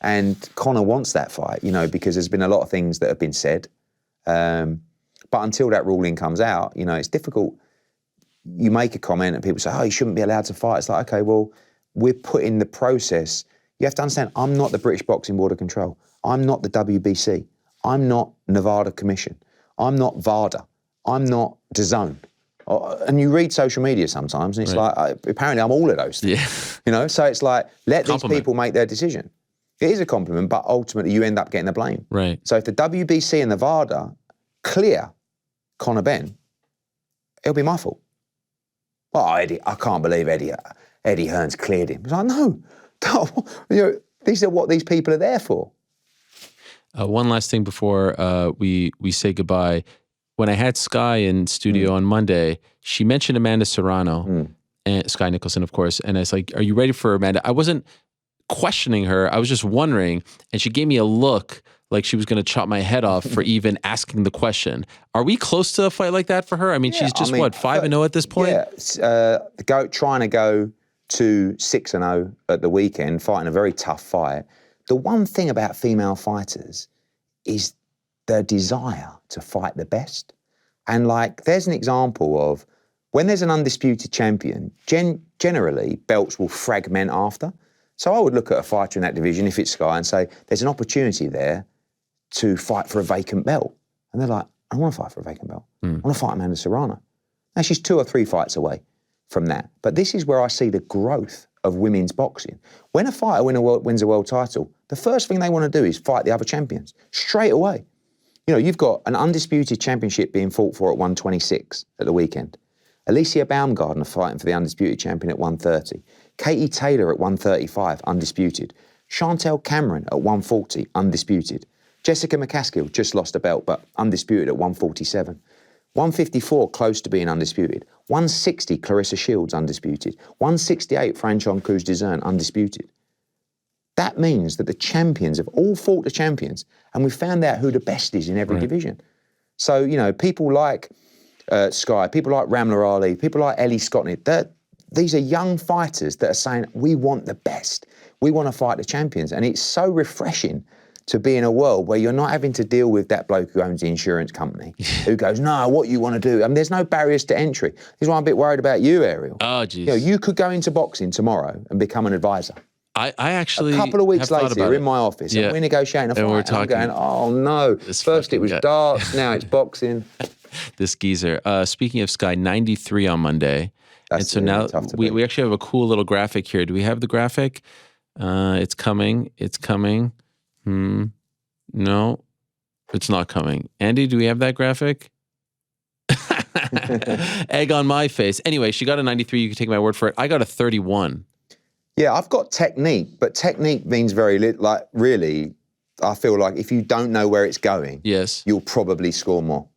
And Conor wants that fight, because there's been a lot of things that have been said. But until that ruling comes out, it's difficult. You make a comment and people say, oh, you shouldn't be allowed to fight. It's like, okay, well, we're putting the process. You have to understand, I'm not the British Boxing Board of Control. I'm not the WBC. I'm not Nevada Commission. I'm not VADA. I'm not DAZN. And you read social media sometimes and it's like, apparently I'm all of those things. Yeah. So it's like, let these people make their decision. It is a compliment, but ultimately you end up getting the blame. Right. So if the WBC and the VADA clear Conor Benn, it'll be my fault. Oh, Eddie, I can't believe Eddie. Eddie Hearn's cleared him. It's like, no, these are what these people are there for. One last thing before we say goodbye. When I had Sky in studio on Monday, she mentioned Amanda Serrano and Sky Nicholson, of course. And I was like, are you ready for Amanda? I wasn't questioning her. I was just wondering. And she gave me a look like she was going to chop my head off for even asking the question. Are we close to a fight like that for her? I mean, she's just, 5-0 at this point? Yeah, trying to go to 6-0 at the weekend, fighting a very tough fight. The one thing about female fighters is their desire to fight the best. And like, there's an example of when there's an undisputed champion, generally belts will fragment after. So I would look at a fighter in that division, if it's Sky, and say, there's an opportunity there to fight for a vacant belt. And they're like, I don't want to fight for a vacant belt. I want to fight Amanda Serrano. Now, she's 2 or 3 fights away from that. But this is where I see the growth of women's boxing. When a fighter wins a world title, the first thing they want to do is fight the other champions straight away. You know, you've got an undisputed championship being fought for at 126 at the weekend. Alicia Baumgartner fighting for the undisputed champion at 130. Katie Taylor at 135, undisputed. Chantel Cameron at 140, undisputed. Jessica McCaskill just lost a belt, but undisputed at 147. 154, close to being undisputed. 160, Clarissa Shields, undisputed. 168, Franchon Cruz-Dezern, undisputed. That means that the champions have all fought the champions, and we've found out who the best is in every division. So, you know, people like Sky, people like Ramla Ali, people like Ellie Scotney, these are young fighters that are saying, we want the best. We want to fight the champions. And it's so refreshing to be in a world where you're not having to deal with that bloke who owns the insurance company, who goes, no, what you want to do. I mean, there's no barriers to entry. This is why I'm a bit worried about you, Ariel. Oh, geez. You know, you could go into boxing tomorrow and become an advisor. I actually a couple of weeks later, you're in my office, and we're negotiating a fight, and we're talking. I'm going, oh no, first it was darts, now it's boxing. This geezer. Speaking of Sky, 93 on Monday. That's and so now we actually have a cool little graphic here. Do we have the graphic? It's coming. It's coming. No, it's not coming. Andy, do we have that graphic? Egg on my face. Anyway, she got a 93. You can take my word for it. I got a 31. Yeah, I've got technique, but technique means really, I feel like if you don't know where it's going, you'll probably score more.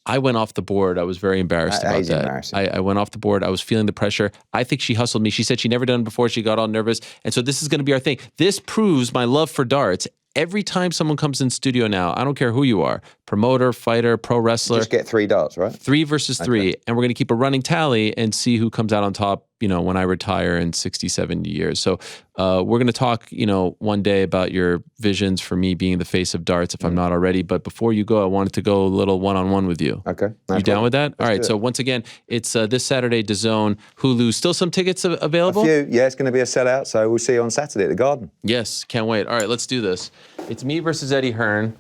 I went off the board. I was very embarrassed about that. Embarrassing. I went off the board. I was feeling the pressure. I think she hustled me. She said she'd never done it before. She got all nervous. And so this is going to be our thing. This proves my love for darts. Every time someone comes in studio now, I don't care who you are, promoter, fighter, pro wrestler. Just get 3 darts, right? 3 versus 3. And we're going to keep a running tally and see who comes out on top, you know, when I retire in 60, 70 years. So we're going to talk, you know, one day about your visions for me being the face of darts, if I'm not already. But before you go, I wanted to go a little one-on-one with you. Okay. You down with that? All right. So once again, it's this Saturday, DAZN, Hulu. Still some tickets available? A few. Yeah, it's going to be a sellout. So we'll see you on Saturday at the Garden. Yes. Can't wait. All right. Let's do this. It's me versus Eddie Hearn.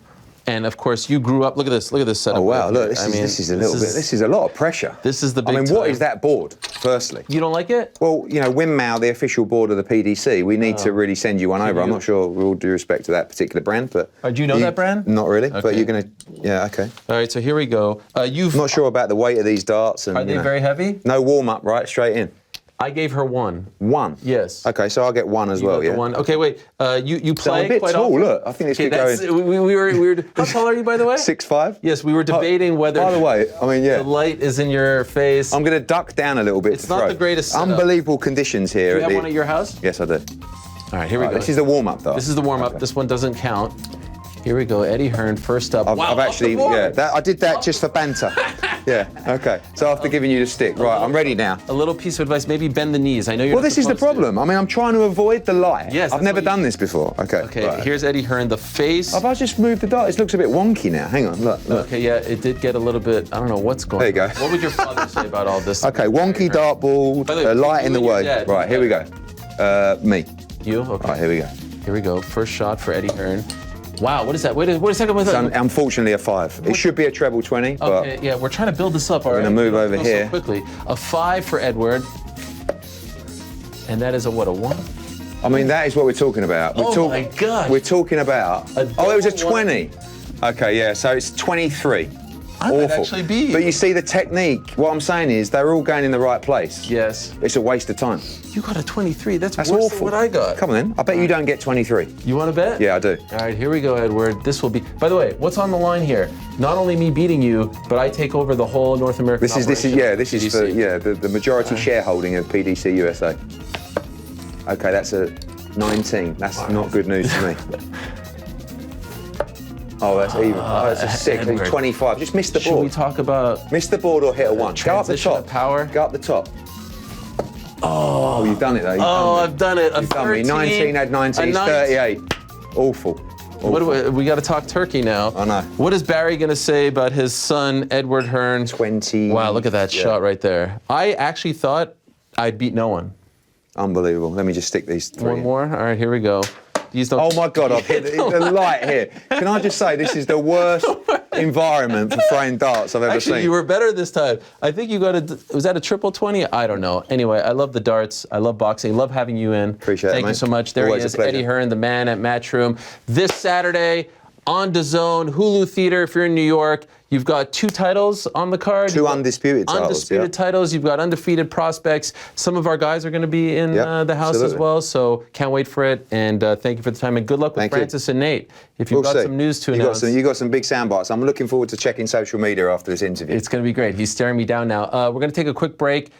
And of course, you grew up. Look at this. Look at this setup. Oh wow! Look, this is a lot of pressure. This is the big. I mean, time. what is that board? Firstly, you don't like it? Well, you know, WinMao, the official board of the PDC, we need to really send you one over. I'm not sure. With all due respect to that particular brand, but do you know that brand? Not really, but you're gonna. Yeah, okay. All right, so here we go. I'm not sure about the weight of these darts. And, are they very heavy? No warm up, right? Straight in. I gave her 1. 1? Yes. Okay, so I'll get 1 as well, yeah. 1. Okay, wait. You play so I'm a bit quite tall, often? Look. I think this could go in. We were how tall are you, by the way? 6'5". Yes, we were debating whether... By the way, I mean, yeah. The light is in your face. I'm going to duck down a little bit. It's not the greatest setup. Unbelievable conditions here. Do you have one at your house? Yes, I do. All right, here we go. This is the warm-up, though. This is the warm-up. Okay. This one doesn't count. Here we go. Eddie Hearn, first up. I've actually, I did that just for banter. Yeah, okay. So after giving you the stick, right, I'm ready now. A little piece of advice, maybe bend the knees. I know you're Well, this is the problem. I mean, I'm trying to avoid the light. Yes. I've never done this before. Okay. Okay, right. Here's Eddie Hearn, the face. I've just moved the dart. It looks a bit wonky now. Hang on, look. Okay, yeah, it did get a little bit, I don't know what's going on. There you go. What would your father say about all this? Okay, wonky dartboard, light in the way. Right, here we go. Me. You? Okay. Right, here we go. Here we go. First shot for Eddie Hearn. Wow, what is that? Wait a second. It's unfortunately a 5. It should be a treble 20. Okay, yeah, we're trying to build this up. We're going to move over here. So quickly. A 5 for Edward. And that is a 1? I mean, that is what we're talking about. My God. We're talking about... it was a 20. Okay, yeah, so it's 23. I might actually be. But you see the technique. What I'm saying is they're all going in the right place. Yes. It's a waste of time. You got a 23. That's worse awful. than what I got. Come on then. I bet you don't get 23. You want to bet? Yeah, I do. All right, here we go, Edward. This will be. By the way, what's on the line here? Not only me beating you, but I take over the whole North American. This is operation. the majority shareholding of PDC USA. Okay, that's a 19. That's not good news to me. Oh, that's even. Oh, that's a 6. Edward. 25. Just miss the board. Should we talk about miss the board or hit a 1? Go up the transition top. of power? Go up the top. Oh, you've done it though. I've done it. You've done me. 19 add 19 is 38. Awful. What we got to talk turkey now. I know. What is Barry going to say about his son, Edward Hearn? 20. Wow, look at that shot right there. I actually thought I'd beat no one. Unbelievable. Let me just stick these 3 One in. more? All right, here we go. These don't. Oh my God, I've hit the light here. Can I just say, this is the worst environment for throwing darts I've ever Actually, seen. you were better this time. I think you got was that a triple 20? I don't know. Anyway, I love the darts. I love boxing. Love having you in. Appreciate it, Thank you mate. so much. There Always he a is, pleasure. Eddie Hearn, the man at Matchroom. This Saturday on DAZN, Hulu Theater. If you're in New York, you've got 2 titles on the card. 2 undisputed titles. Undisputed titles. You've got undefeated prospects. Some of our guys are going to be in the house as well, so can't wait for it. And thank you for the time, and good luck with Francis and Nate. If you've got some news to announce. You got some big sound bites. I'm looking forward to checking social media after this interview. It's going to be great. He's staring me down now. We're going to take a quick break.